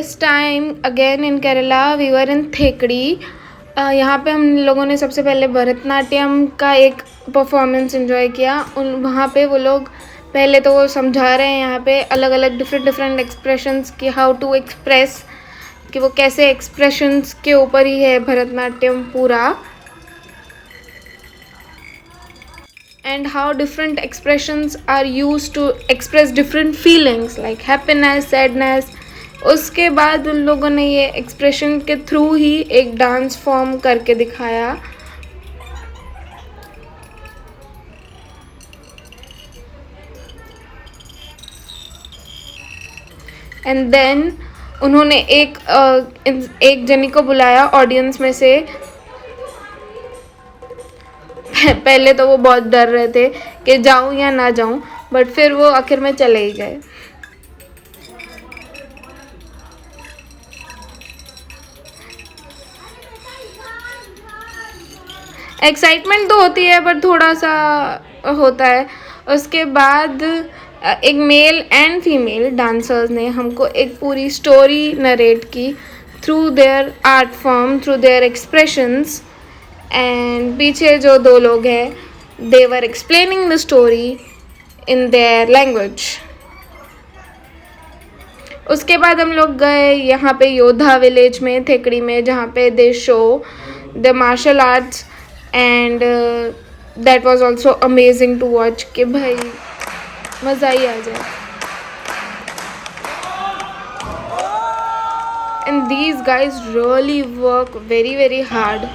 This time again in Kerala we were in Thekkady. यहाँ पे हम लोगों ने सबसे पहले भरतनाट्यम का एक परफॉर्मेंस एंजॉय किया। वहाँ पे वो लोग पहले तो वो समझा रहे हैं यहाँ पे अलग अलग डिफरेंट एक्सप्रेशंस कि हाउ टू एक्सप्रेस, कि वो कैसे एक्सप्रेशंस के ऊपर ही है भरतनाट्यम पूरा, and how different expressions are used to express different feelings like happiness, sadness। उसके बाद उन लोगों ने ये एक्सप्रेशन के थ्रू ही एक डांस फॉर्म करके दिखाया। एंड देन उन्होंने एक जनी को बुलाया ऑडियंस में से। पहले तो वो बहुत डर रहे थे कि जाऊं या ना जाऊं, बट फिर वो आखिर में चले ही गए। एक्साइटमेंट तो होती है बट थोड़ा सा होता है। उसके बाद एक मेल एंड फीमेल डांसर्स ने हमको एक पूरी स्टोरी नरेट की through their art form, through their expressions. And पीछे जो दो लोग हैं they were explaining the story in their language. उसके बाद हम लोग गए यहाँ पे योद्धा विलेज में थेकड़ी में, जहाँ पे they show the martial arts. And that was also amazing to watch कि भाई मज़ा ही आ जाए। And these guys really work very very hard.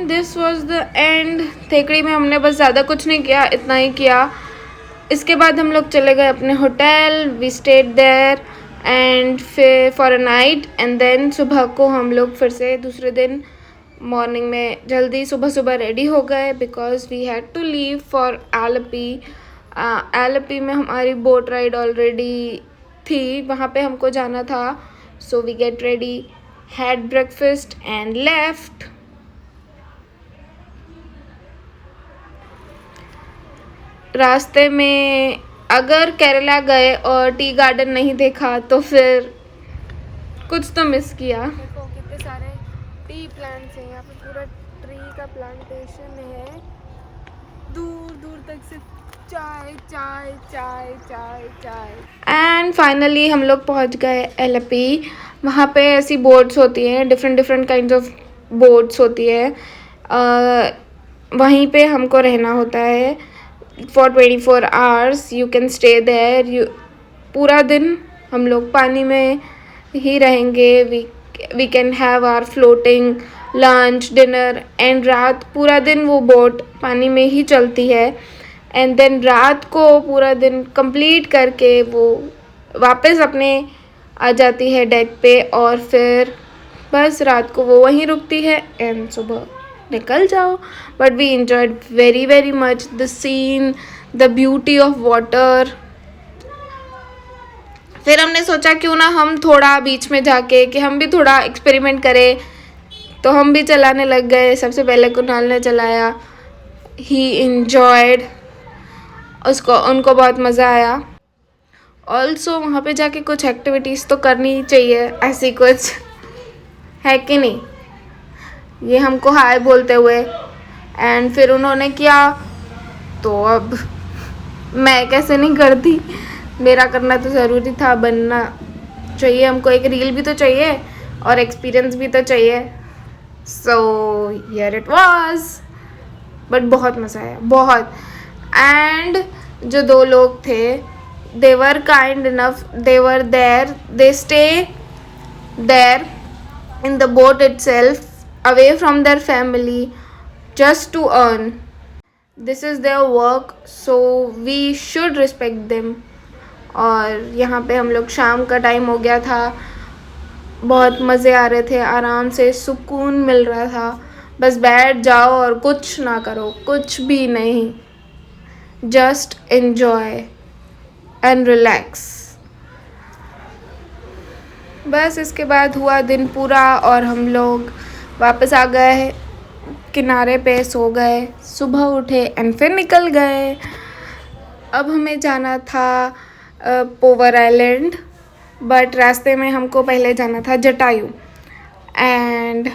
This was the end. Thekkady में हमने बस ज़्यादा कुछ नहीं किया, इतना ही किया। इसके बाद हम लोग चले गए अपने hotel, we stayed there and फिर for a night. And then सुबह को हम लोग फिर से दूसरे दिन मॉर्निंग में जल्दी सुबह रेडी हो गए because we had to leave for Alleppey. Alleppey में हमारी बोट राइड ऑलरेडी थी, वहाँ पे हमको जाना था। So we get ready, had breakfast and left. रास्ते में अगर केरला गए और टी गार्डन नहीं देखा तो फिर कुछ तो मिस किया। देखो कितने सारे टी प्लांट्स हैं यहाँ पे, पूरा ट्री का प्लांटेशन है, दूर दूर तक सिर्फ चाय चाय चाय चाय चाय। एंड फाइनली हम लोग पहुँच गए एलपी। वहाँ पे ऐसी बोट्स होती हैं, डिफरेंट काइंड्स ऑफ बोट्स होती है। वहीं पे हमको रहना होता है for 24 hours। you can stay there। पूरा दिन हम लोग पानी में ही रहेंगे। we can have our floating lunch dinner and रात पूरा दिन वो बोट पानी में ही चलती है। एंड देन रात को पूरा दिन कंप्लीट करके वो वापस अपने आ जाती है डेक पे, और फिर बस रात को वो वहीं रुकती है एंड सुबह निकल जाओ। But we enjoyed very very much the scene, the beauty of water. फिर हमने सोचा क्यों ना हम थोड़ा बीच में जाके कि हम भी थोड़ा एक्सपेरिमेंट करें, तो हम भी चलाने लग गए। सबसे पहले कुणाल ने चलाया, ही इंजॉयड, उनको बहुत मज़ा आया। ऑल्सो वहाँ पे जाके कुछ एक्टिविटीज़ तो करनी चाहिए, ऐसी कुछ है कि नहीं। ये हमको हाय बोलते हुए एंड फिर उन्होंने किया, तो अब मैं कैसे नहीं करती, मेरा करना तो ज़रूरी था, बनना चाहिए हमको। एक रील भी तो चाहिए और एक्सपीरियंस भी तो चाहिए। So here it was. But बहुत मज़ा आया, बहुत। एंड जो दो लोग थे they were kind enough, they were there, they stay there in the boat itself, away from their family, just to earn. This is their work, so we should respect them. और यहाँ पे हम लोग शाम का टाइम हो गया था, बहुत मज़े आ रहे थे, आराम से सुकून मिल रहा था, बस बैठ जाओ और कुछ ना करो, कुछ भी नहीं, जस्ट एन्जॉय एंड रिलैक्स। बस इसके बाद हुआ दिन पूरा और हम लोग वापस आ गए किनारे पे, सो गए, सुबह उठे एंड फिर निकल गए। अब हमें जाना था पोवर आइलैंड, बट रास्ते में हमको पहले जाना था जटायू, एंड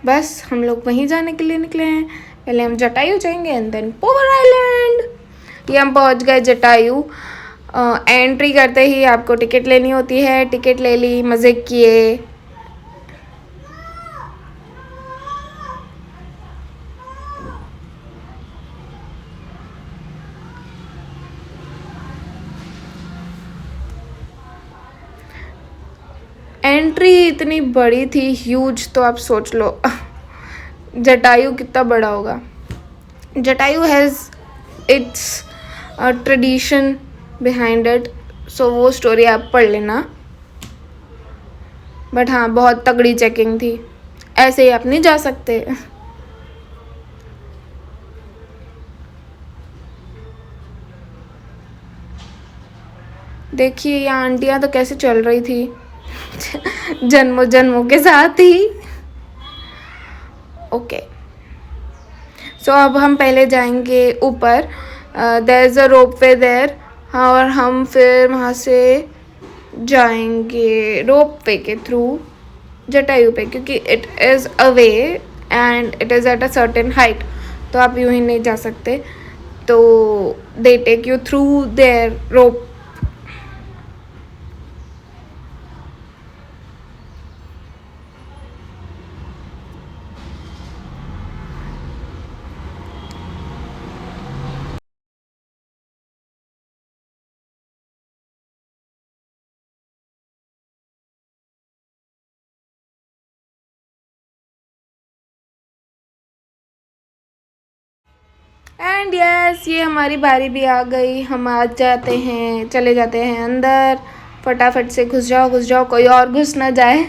बस हम लोग वहीं जाने के लिए निकले हैं। पहले हम जटायू जाएंगे एंड देन पोवर आइलैंड। ये हम पहुंच गए जटायू। एंट्री करते ही आपको टिकट लेनी होती है, टिकट ले ली, मज़े किए। एंट्री इतनी बड़ी थी, ह्यूज, तो आप सोच लो जटायू कितना बड़ा होगा। Jatayu has its tradition behind it, so वो स्टोरी आप पढ़ लेना। बट हाँ, बहुत तगड़ी चेकिंग थी, ऐसे ही आप नहीं जा सकते। देखिए यहाँ आंटियाँ तो कैसे चल रही थी जन्मों जन्मों के साथ ही। ओके, सो अब हम पहले जाएंगे ऊपर, there is a rope way there, और हम फिर वहाँ से जाएंगे रोप वे के थ्रू जटायू पे, क्योंकि it is a way and it is at a certain height, तो आप यूँ ही नहीं जा सकते, तो they take you through there rope. And yes, ये हमारी बारी भी आ गई। हम आ जाते हैं, चले जाते हैं अंदर। फटाफट से घुस जाओ, कोई और घुस ना जाए।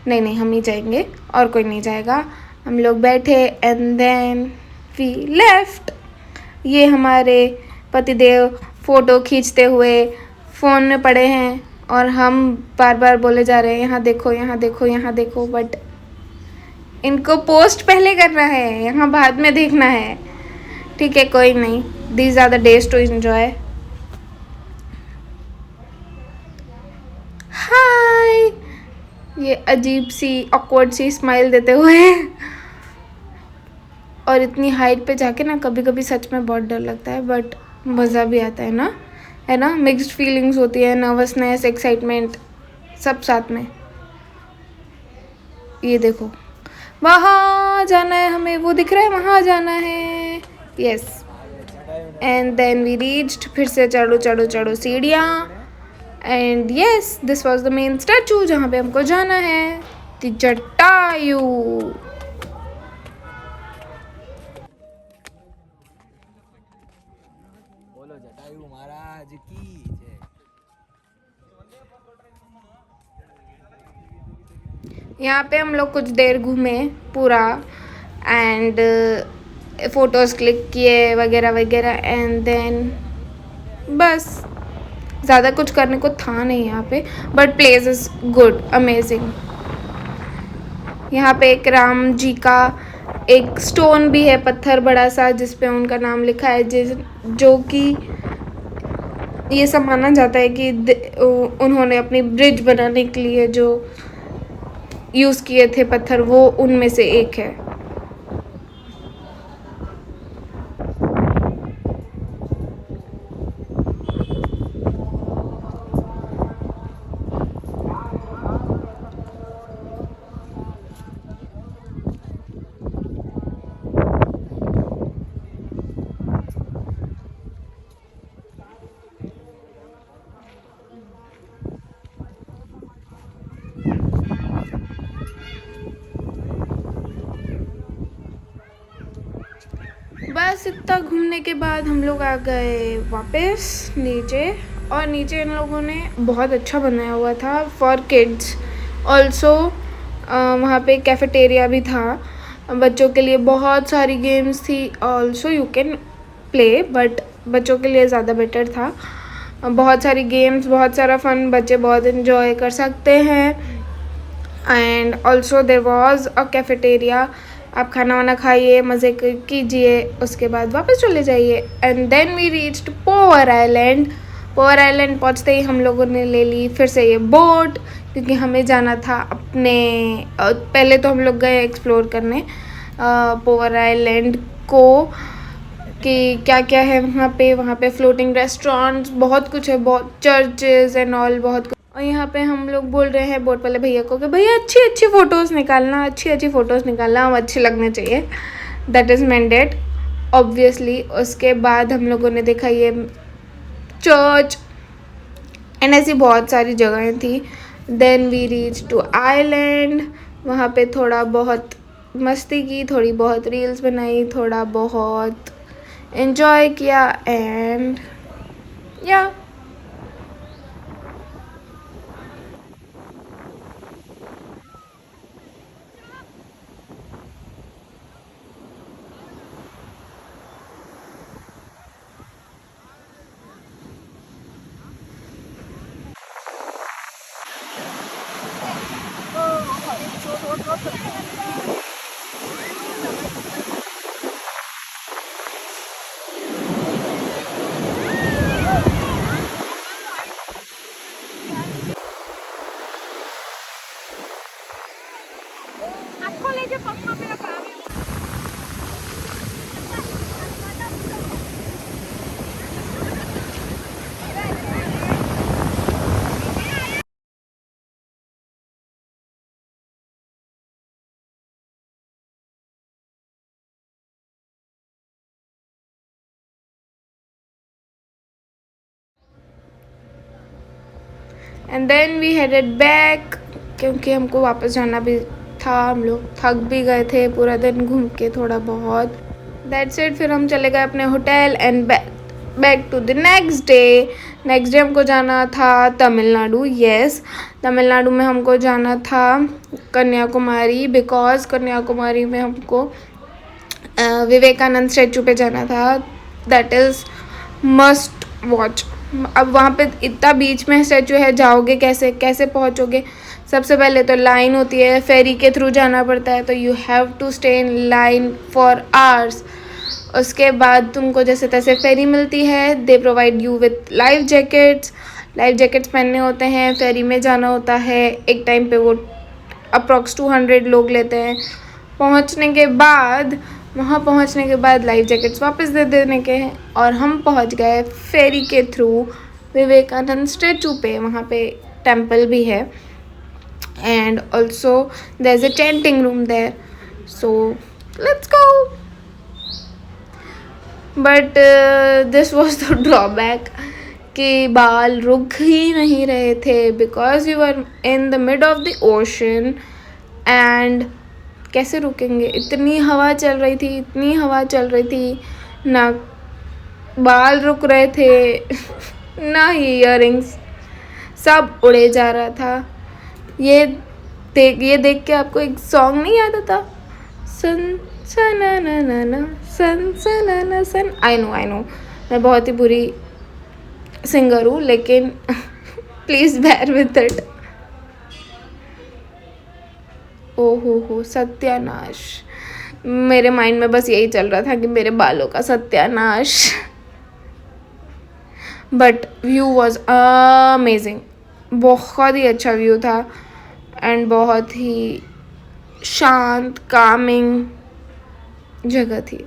नहीं नहीं, हम ही जाएंगे और कोई नहीं जाएगा। हम लोग बैठे एंड देन वी लेफ्ट। ये हमारे पतिदेव फ़ोटो खींचते हुए फ़ोन में पड़े हैं और हम बार बार बोले जा रहे हैं यहाँ देखो, यहाँ देखो, यहाँ देखो, बट इनको पोस्ट पहले करना है, यहाँ बाद में देखना है। ठीक है, कोई नहीं, these are the days to enjoy. Hi, ये अजीब सी ऑकवर्ड सी स्माइल देते हुए। और इतनी हाइट पे जाके ना कभी कभी सच में बहुत डर लगता है, बट मज़ा भी आता है ना, है ना। मिक्स्ड फीलिंग्स होती है, नर्वसनेस, एक्साइटमेंट, सब साथ में। ये देखो, वहाँ जाना है हमें, वो दिख रहा है, वहाँ जाना है। Yes, and then we reached. फिर से चढ़ो सीढ़ियाँ, and yes, this was the main statue जहाँ पे हमको जाना है, द जटायू। बोलो जटायु महाराज की जय। यहाँ पे हम लोग कुछ देर घूमे पूरा, एंड फ़ोटोज़ क्लिक किए वगैरह वगैरह, एंड देन बस ज़्यादा कुछ करने को था नहीं यहाँ पे, but place is good, amazing. यहाँ पे एक राम जी का एक स्टोन भी है, पत्थर बड़ा सा, जिस पे उनका नाम लिखा है, जो कि ये सब माना जाता है कि उन्होंने अपनी ब्रिज बनाने के लिए जो यूज़ किए थे पत्थर, वो उनमें से एक है। बस इतना घूमने के बाद हम लोग आ गए वापस नीचे, और नीचे इन लोगों ने बहुत अच्छा बनाया हुआ था फॉर किड्स ऑल्सो। वहाँ पे कैफेटेरिया भी था बच्चों के लिए, बहुत सारी गेम्स थी। Also you can play, but बच्चों के लिए ज़्यादा बेटर था। बहुत सारी गेम्स, बहुत सारा फन, बच्चे बहुत इन्जॉय कर सकते हैं। And also there was a cafeteria, आप खाना वाना खाइए, मज़े कीजिए, उसके बाद वापस चले जाइए। And then we reached Poovar island. Poovar island पहुँचते ही हम लोगों ने ले ली फिर से ये बोट, क्योंकि हमें जाना था अपने पहले तो हम लोग गए एक्सप्लोर करने पोवर आइलैंड को, कि क्या क्या है वहाँ पे फ्लोटिंग रेस्टोरेंट्स, बहुत कुछ है, बहुत चर्चेज एंड ऑल, बहुत कुछ। और यहाँ पे हम लोग बोल रहे हैं बोट वाले भैया को कि भैया अच्छी अच्छी फ़ोटोज़ निकालना, अच्छी अच्छी फ़ोटोज़ निकालना, हम अच्छे लगने चाहिए, दैट इज़ मैंडेट ऑब्वियसली। उसके बाद हम लोगों ने देखा ये चर्च एंड ऐसी बहुत सारी जगहें थी। Then we reach to island, वहाँ पे थोड़ा बहुत मस्ती की, थोड़ी बहुत रील्स बनाई, थोड़ा बहुत एंजॉय किया and yeah and then we headed back, क्योंकि हमको वापस जाना भी था, हम लोग थक भी गए थे पूरा दिन घूम के थोड़ा बहुत। दैट्स इट, फिर हम चले गए अपने hotel and back to the next day. Next day हमको जाना था तमिलनाडु। येस, तमिलनाडु में हमको जाना था कन्याकुमारी, बिकॉज कन्याकुमारी में हमको विवेकानंद स्टैचू पे जाना था, दैट इज़ मस्ट वॉच। अब वहाँ पे इतना बीच में स्टैचू है, जाओगे कैसे, कैसे पहुँचोगे? सबसे पहले तो लाइन होती है, फेरी के थ्रू जाना पड़ता है, तो you have to stay in line for hours. उसके बाद तुमको जैसे तैसे फेरी मिलती है, they provide you with life jackets. Life jackets पहनने होते हैं, फेरी में जाना होता है। एक टाइम पे वो अप्रॉक्स 200 लोग लेते हैं। वहाँ पहुँचने के बाद लाइफ जैकेट्स वापस दे देने के हैं, और हम पहुँच गए फेरी के थ्रू विवेकानंद स्टैचू पे। वहाँ पे टेम्पल भी है and also there is a chanting room there, so let's go. But this was the drawback कि बाल रुक ही नहीं रहे थे, because you are in the mid of the ocean and कैसे रुकेंगे? इतनी हवा चल रही थी, इतनी हवा चल रही थी, ना बाल रुक रहे थे ना ही ईयरिंग्स, सब उड़े जा रहा था। ये देख के आपको एक सॉन्ग नहीं याद आता, सन सना ना ना ना सन सना ना सन। आई नो मैं बहुत ही बुरी सिंगर हूँ, लेकिन प्लीज़ बेयर विथ इट। ओहो सत्यानाश, मेरे माइंड में बस यही चल रहा था कि मेरे बालों का सत्यानाश। बट व्यू वॉज अमेजिंग, बहुत ही अच्छा व्यू था एंड बहुत ही शांत कामिंग जगह थी।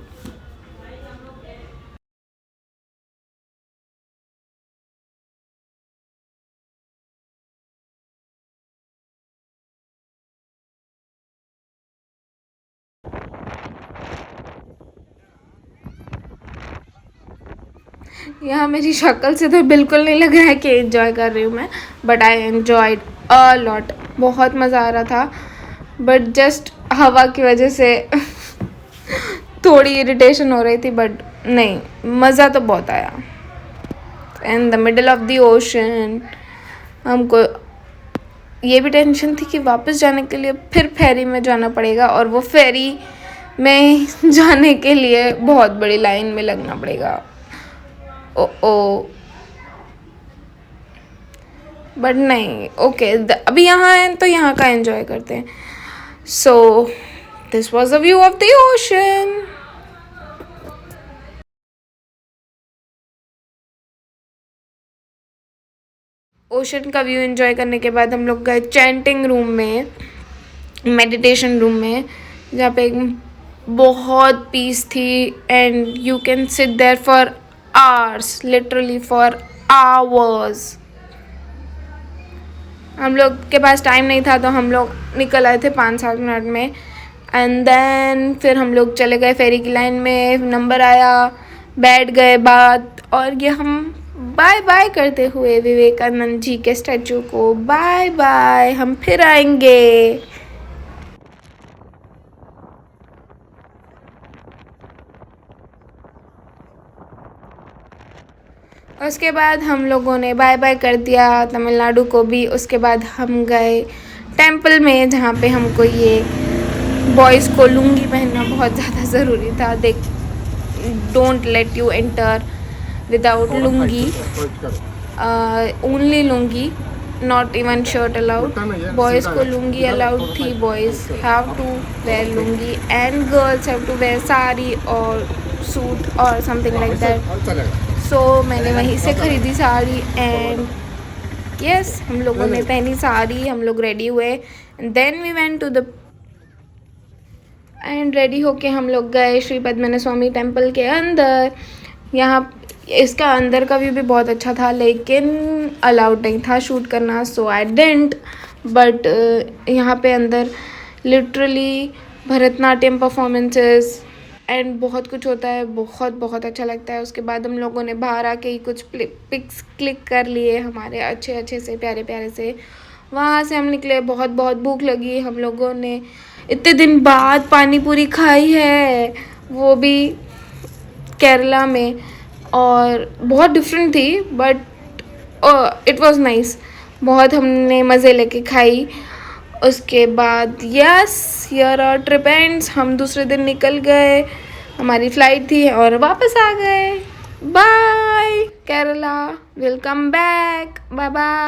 यहाँ मेरी शक्ल से तो बिल्कुल नहीं लग रहा है कि एंजॉय कर रही हूँ मैं, but I enjoyed a lot, बहुत मज़ा आ रहा था। बट जस्ट हवा की वजह से थोड़ी इरिटेशन हो रही थी, बट नहीं, मज़ा तो बहुत आया। In the middle of the ocean हमको ये भी टेंशन थी कि वापस जाने के लिए फिर फेरी में जाना पड़ेगा, और वो फेरी में जाने के लिए बहुत बड़ी लाइन में लगना पड़ेगा। ओ ओ बट नहीं, ओके, अभी यहाँ हैं तो यहाँ का एंजॉय करते हैं। So this was a view of the ocean. Ocean का व्यू एंजॉय करने के बाद हम लोग गए चैंटिंग रूम में, मेडिटेशन रूम में, जहाँ पे बहुत पीस थी and you can sit there for hours, literally for hours. हम लोग के पास टाइम नहीं था तो हम लोग निकल आए थे 5-7 मिनट में, एंड देन फिर हम लोग चले गए फेरी की लाइन में, नंबर आया, बैठ गए बात, और ये हम बाय बाय करते हुए विवेकानंद जी के स्टैचू को बाय बाय, हम फिर आएंगे। उसके बाद हम लोगों ने बाय बाय कर दिया तमिलनाडु को भी। उसके बाद हम गए टेंपल में, जहाँ पे हमको ये बॉयज़ को लुंगी पहनना बहुत ज़्यादा ज़रूरी था। They don't let you enter without lungi, only lungi, not even shirt allowed. Boys को लुंगी अलाउड थी, boys have to wear lungi and girls have to wear sari और सूट और समथिंग लाइक दैट। सो मैंने वहीं से ख़रीदी साड़ी, एंड यस, हम लोगों ने पहनी साड़ी, हम लोग रेडी हुए, then we went to the and ready होके हम लोग गए श्री पद्मनाभ स्वामी टेम्पल के अंदर। यहाँ इसका अंदर का व्यू भी बहुत अच्छा था, लेकिन अलाउड नहीं था शूट करना, सो आई डिडंट। बट यहाँ पे अंदर लिटरली भरतनाट्यम परफॉर्मेंसेस एंड बहुत कुछ होता है, बहुत बहुत अच्छा लगता है। उसके बाद हम लोगों ने बाहर आके ही कुछ पिक्स क्लिक कर लिए हमारे अच्छे अच्छे से, प्यारे प्यारे से। वहाँ से हम निकले, बहुत बहुत भूख लगी, हम लोगों ने इतने दिन बाद पानी पूरी खाई है, वो भी केरला में, और बहुत डिफरेंट थी, बट इट वाज नाइस। बहुत हमने मज़े लेके खाई। उसके बाद yes, here our trip ends. हम दूसरे दिन निकल गए, हमारी फ़्लाइट थी और वापस आ गए। Bye Kerala, welcome back, bye bye.